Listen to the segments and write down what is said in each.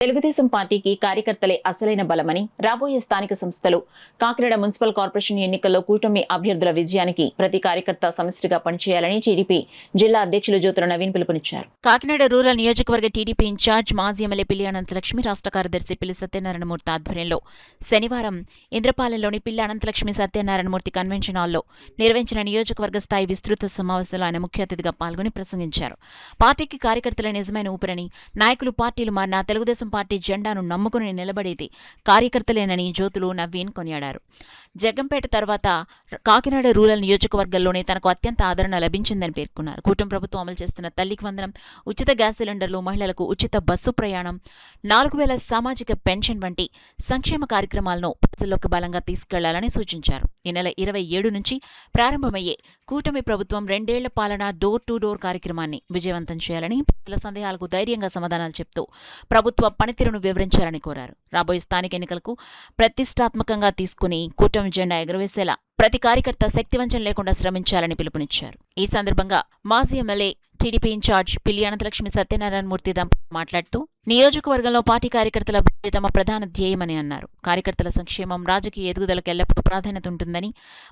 తెలుగుదేశం పార్టీకి కార్యకర్తలే అసలైన బలమని, రాబోయే స్థానిక సంస్థలు, కాకినాడ మున్సిపల్ కార్పొరేషన్ ఎన్నికల్లో కూటమి అభ్యర్థుల విజయానికి ప్రతి కార్యకర్త సమిష్టిగా పనిచేయాలని టీడీపీ జిల్లా అధ్యక్షులు జ్యోతుల నవీన్ పిలుపునిచ్చారు. కాకినాడ రూరల్ నియోజకవర్గ టీడీపీ ఇన్ఛార్జ్ మాజీ ఎమ్మెల్యే పిల్లి అనంతలక్ష్మి, రాష్ట్ర కార్యదర్శి పిల్లి సత్యనారాయణమూర్తి ఆధ్వర్యంలో శనివారం ఇంద్రపాలెంలోని పిల్లి అనంతలక్ష్మి సత్యనారాయణమూర్తి కన్వెన్షన్ హాల్లో నిర్వహించిన నియోజకవర్గ స్థాయి విస్తృత సమావేశంలో ఆయన ముఖ్య అతిథిగా పాల్గొని ప్రసంగించారు. పార్టీకి కార్యకర్తల నిజమైన ఊపిరని, నాయకులు పార్టీలు మారినా తెలుగుదేశం పార్టీ జెండాను నమ్ముకుని నిలబడేది కార్యకర్తలేనని జ్యోతులు నవీన్ కొనియాడారు. జగ్గంపేట తర్వాత కాకినాడ రూరల్ నియోజకవర్గంలోనే తనకు అత్యంత ఆదరణ లభించిందని పేర్కొన్నారు. కూటమి ప్రభుత్వం అమలు చేస్తున్న తల్లికి వందనం, ఉచిత గ్యాస్ సిలిండర్లు, మహిళలకు ఉచిత బస్సు ప్రయాణం, 4000 సామాజిక పెన్షన్ వంటి సంక్షేమ కార్యక్రమాలను ప్రజల్లోకి బలంగా తీసుకెళ్లాలని సూచించారు. ఈ నెల 27 నుంచి ప్రారంభమయ్యే కూటమి ప్రభుత్వం 2 ఏళ్ల పాలన డోర్ టు డోర్ కార్యక్రమాన్ని విజయవంతం చేయాలని, ప్రజల సందేహాలకు ధైర్యంగా సమాధానాలు చెప్తూ ప్రభుత్వ పనితీరును వివరించాలని కోరారు. రాబోయే స్థానిక ఎన్నికలకు ప్రతిష్టాత్మకంగా తీసుకుని కూటమి జెండా ఎగురవేసేలా ప్రతి కార్యకర్త శక్తివంచన లేకుండా శ్రమించాలని పిలుపునిచ్చారు. ఈ సందర్భంగా మాజీ ఎమ్మెల్యే టీడీపీ ఇన్ఛార్జ్ పిల్లి అనంతలక్ష్మి సత్యనారాయణమూర్తి దంపతులు మాట్లాడుతూ నియోజకవర్గంలో పార్టీ కార్యకర్తల అభివృద్ధి తమ ప్రధాన ధ్యేయమని అన్నారు. కార్యకర్తల సంక్షేమం, రాజకీయ ఎదుగుదలకు ఎల్లప్పుడూ ప్రాధాన్యత ఉంటుందని,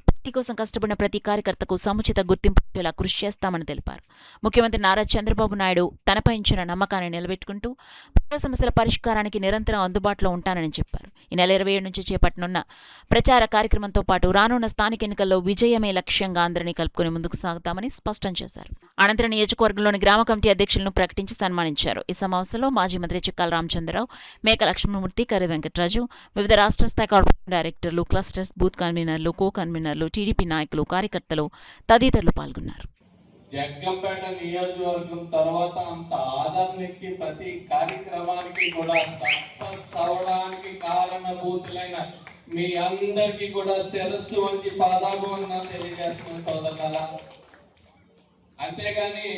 పార్టీ కోసం కష్టపడిన ప్రతి కార్యకర్తకు సముచిత గుర్తింపు వచ్చేలా కృషి చేస్తామని తెలిపారు. ముఖ్యమంత్రి నారా చంద్రబాబు నాయుడు తనపై ఇచ్చిన నమ్మకాన్ని నిలబెట్టుకుంటూ ప్రజా సమస్యల పరిష్కారానికి నిరంతరం అందుబాటులో ఉంటానని చెప్పారు. ఈ నెల 27 నుంచి చేపట్టనున్న ప్రచార కార్యక్రమంతో పాటు రానున్న స్థానిక ఎన్నికల్లో విజయమే లక్ష్యంగా అందరినీ కలుపుకుని ముందుకు సాగుతామని స్పష్టం చేశారు. అనంతరం నియోజకవర్గంలోని గ్రామ కమిటీ అధ్యక్షులను ప్రకటించి సన్మానించారు. ఈ సమావేశంలో మాజీ మంత్రి చిక్కాల రామచంద్రరావు, మేక లక్ష్మణమూర్తి, కర్రి వెంకటరాజు, వివిధ రాష్ట్ర స్థాయి కార్పొరేషన్ డైరెక్టర్లు, క్లస్టర్స్, బూత్ కన్వీనర్లు, కో కన్వీనర్లు, టీడీపీ నాయకులు, కార్యకర్తలు తదితరులు పాల్గొన్నారు. జగ్గంపేట నియోజకవర్గం తర్వాత అంత ఆదరణ ఇచ్చి ప్రతి కార్యక్రమానికి కూడా సక్సెస్ అవడానికి కారణభూతులైన మీ అందరికీ కూడా శిరస్సు వంటి పాదాభివందనం తెలియజేస్తున్న సోదరులారా. అంతేగాని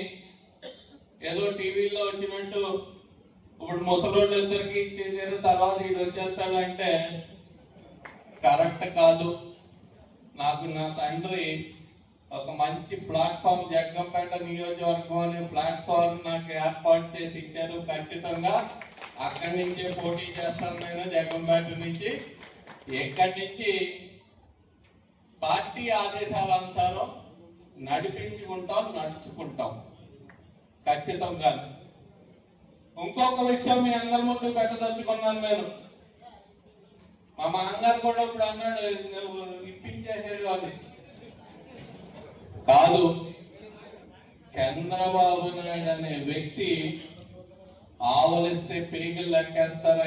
ఏదో టీవీలో వచ్చినట్టు ఇప్పుడు ముసలోళ్ళిద్దరికి ఇచ్చేసారు, తర్వాత వీడు వచ్చేస్తాడంటే కరెక్ట్ కాదు. నాకు నా తండ్రి ఒక మంచి ప్లాట్ఫామ్, జగ్గంపేట నియోజకవర్గం అనే ప్లాట్ఫామ్ నాకు ఏర్పాటు చేసి ఇచ్చారు. ఖచ్చితంగా అక్కడి నుంచే పోటీ చేస్తాను నేను. జగ్గంపేట నుంచి ఎక్కడి నుంచి పార్టీ ఆదేశాల అనుసారం నడిపించుకుంటాం, నడుచుకుంటాం ఖచ్చితంగా. ఇంకొక విషయం మీ అందరి ముందు పెట్టదలుచుకున్నాను నేను. మా మామగారు కూడా ఇప్పుడు అన్నాడు నువ్వు ఇప్పించేసేది అని. కాదు, చంద్రబాబు నాయుడు అనే వ్యక్తి ఆవలిస్తే పేగులు లెక్కేస్తారు.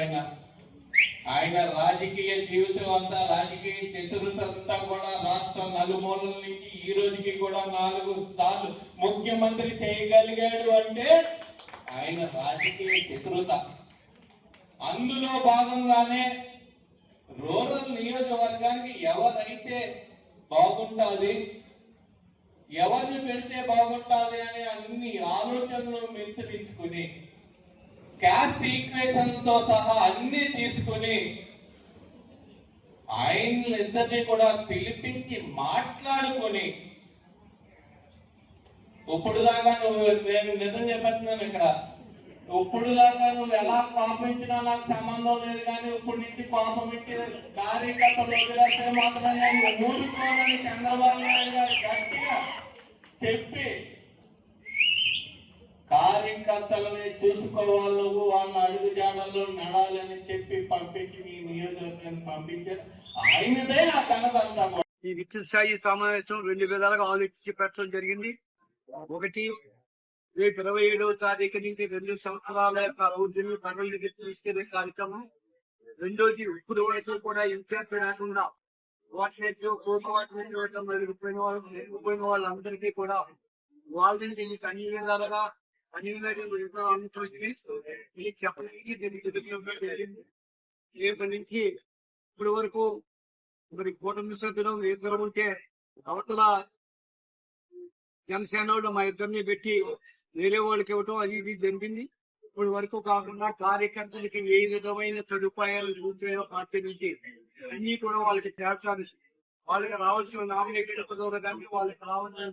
ఆయన రాజకీయ జీవితం అంతా, రాజకీయ చతురత అంతా కూడా రాష్ట్రం నలుమూలల నుంచి ఈ రోజుకి కూడా 4 సార్లు ముఖ్యమంత్రి చేయగలిగాడు అంటే ఆయన రాజకీయ చతురత. అందులో భాగంగానే రూరల్ నియోజకవర్గానికి ఎవరైతే బాగుంటుంది, ఎవరిని పెడితే బాగుంటుంది అనే అన్ని ఆలోచనలు మెత్తరించుకుని, క్యాస్ట్ ఈక్వేషన్ తో సహా అన్ని తీసుకుని ఆయన్నిద్దరినీ కూడా పిలిపించి మాట్లాడుకొని, ఇప్పుడు దాకా నేను నిజం చెప్పేస్తున్నాను ఇక్కడ, ఇప్పుడు దాకా నువ్వు ఎలా పాపించినా నాకు సంబంధం లేదు, కానీ ఇప్పుడు నుంచి పాపం ఇచ్చిన కార్యకర్తలు వదిలేస్తే మాత్రం నేను ఊరుకోనని చంద్రబాబు నాయుడు గారు గట్టిగా చెప్పి కార్యకర్తలని చూసుకోవాలి, నువ్వు వాళ్ళ అడుగు జాడల్లో నడాలని చెప్పి పంపించి మీ నియోజకవర్గాన్ని పంపించారు. ఆయనదే ఆ ఘనతంతా. ఈ విస్తృత స్థాయి సమావేశం 2 విధాలుగా ఆలోచించి పెట్టడం జరిగింది. ఒకటి, రేపు 27వ తారీఖు నుంచి 2 సంవత్సరాల యొక్క అభివృద్ధిని ప్రజలకి తీసుకెళ్లే కార్యక్రమం. రెండోది, ఇప్పుడు వరకు కూడా ఇన్ఛార్జ్ లేకుండా పోయిన వాళ్ళందరికీ కూడా వాళ్ళ నుంచి అన్ని విధాలుగా రేపటి నుంచి ఇప్పటి వరకు మరి కూటమి సభ్యులు ఇద్దరు ఉంటే అవతల జనసేన వాళ్ళు మా ఇద్దరిని పెట్టి వేరే వాళ్ళకి ఇవ్వటం అది ఇది జరిగింది. ఇప్పటి వరకు కాకుండా కార్యకర్తలకి ఏ విధమైన సదుపాయాలు చూసిన పార్టీ నుంచి అన్ని కూడా వాళ్ళకి చేర్చాలి. వాళ్ళకి రావాల్సిన నామినేటెడ్ పదవులు కానీ, వాళ్ళకి రావాల్సిన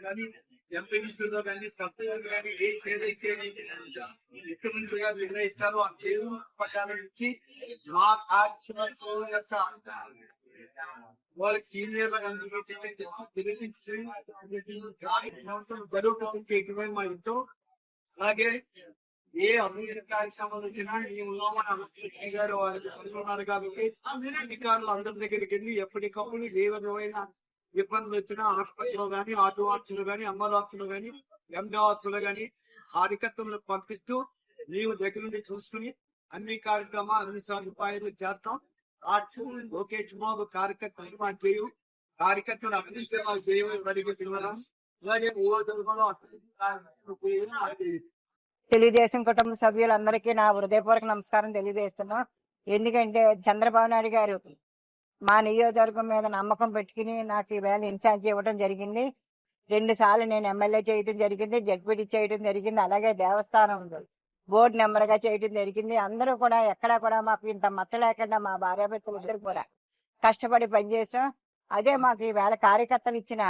కానీ ఎంపీలో కానీ సభ్యులు కానీ ఏదైతే ముఖ్యమంత్రిగా నిర్ణయిస్తారో ఆ పేరు ప్రకారం నుంచి మా కార్యక్రమం యొక్క వాళ్ళకి సీనియర్లు జరుగుతుంది ఎటువంటి మా ఇంట్లో. అలాగే ఏ అభివృద్ధి కార్యక్రమాలు వచ్చినా ఈ ఉన్నామని అభివృద్ధి గారు వారికి ఉన్నారు కాబట్టి అధికారులు అందరి దగ్గరికి వెళ్ళి ఎప్పటికప్పుడు ఏ విధమైన ఇబ్బందులు వచ్చినా హాస్పిటల్లో కానీ ఆటో ఆర్చులు కానీ అమ్మల ఆర్చులు కానీ ఎండ ఆర్చులు కానీ కార్యకర్తలను పంపిస్తూ నీవు దగ్గర నుండి చూసుకుని అన్ని కార్యక్రమాలు అన్ని సదుపాయాలు చేస్తాం. లోకేష్ బాబు కార్యకర్తలు మాకు చేయు కార్యకర్తలు అభివృద్ధి మాకు చేయడం అలాగే తెలుగుదేశం కుటుంబ సభ్యులందరికీ నా హృదయపూర్వక నమస్కారం తెలియజేస్తున్నాం. ఎందుకంటే చంద్రబాబు నాయుడు గారు మా నియోజకవర్గం మీద నమ్మకం పెట్టుకుని నాకు ఈవేళ ఇన్ఛార్జ్ ఇవ్వడం జరిగింది. 2 సార్లు నేను ఎమ్మెల్యే చేయడం జరిగింది, జడ్పీటీ చేయడం జరిగింది, అలాగే దేవస్థానం బోర్డు నెంబర్ గా చేయడం జరిగింది. అందరూ కూడా ఎక్కడా కూడా మాకు ఇంత మచ్చ లేకుండా మా భార్యాభర్తలు ఇద్దరు కూడా కష్టపడి పనిచేసాం. అదే మాకు ఈవేళ కార్యకర్తలు ఇచ్చిన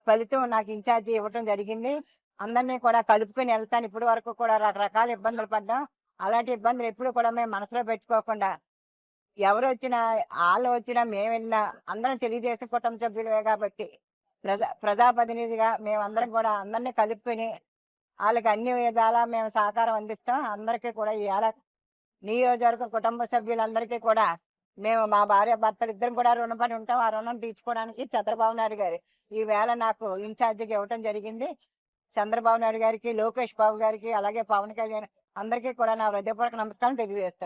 ఫలితం నాకు ఇన్ఛార్జి ఇవ్వడం జరిగింది. అందరినీ కూడా కలుపుకొని వెళ్తాను. ఇప్పటి వరకు కూడా రకరకాల ఇబ్బందులు పడ్డాం. అలాంటి ఇబ్బందులు ఎప్పుడు కూడా మేము మనసులో పెట్టుకోకుండా ఎవరు వచ్చినా వాళ్ళు వచ్చినా మేము వెళ్ళినా అందరం తెలుగుదేశం కుటుంబ సభ్యులే కాబట్టి ప్రజాప్రతినిధిగా మేమందరం కూడా అందరినీ కలుపుకొని వాళ్ళకి అన్ని విధాలా మేము సహకారం అందిస్తాం. అందరికీ కూడా ఇవాళ నియోజకవర్గ కుటుంబ సభ్యులందరికీ కూడా మేము మా భార్య భర్తలు ఇద్దరం కూడా రుణపడి ఉంటాం. ఆ రుణం తీర్చుకోవడానికి చంద్రబాబు నాయుడు గారు ఈవేళ నాకు ఇన్ఛార్జిగా ఇవ్వడం జరిగింది. చంద్రబాబు నాయుడు గారికి, లోకేష్ బాబు గారికి, అలాగే పవన్ కళ్యాణ్ అందరికీ కూడా నా హృదయపూర్వక నమస్కారం తెలియజేస్తాను.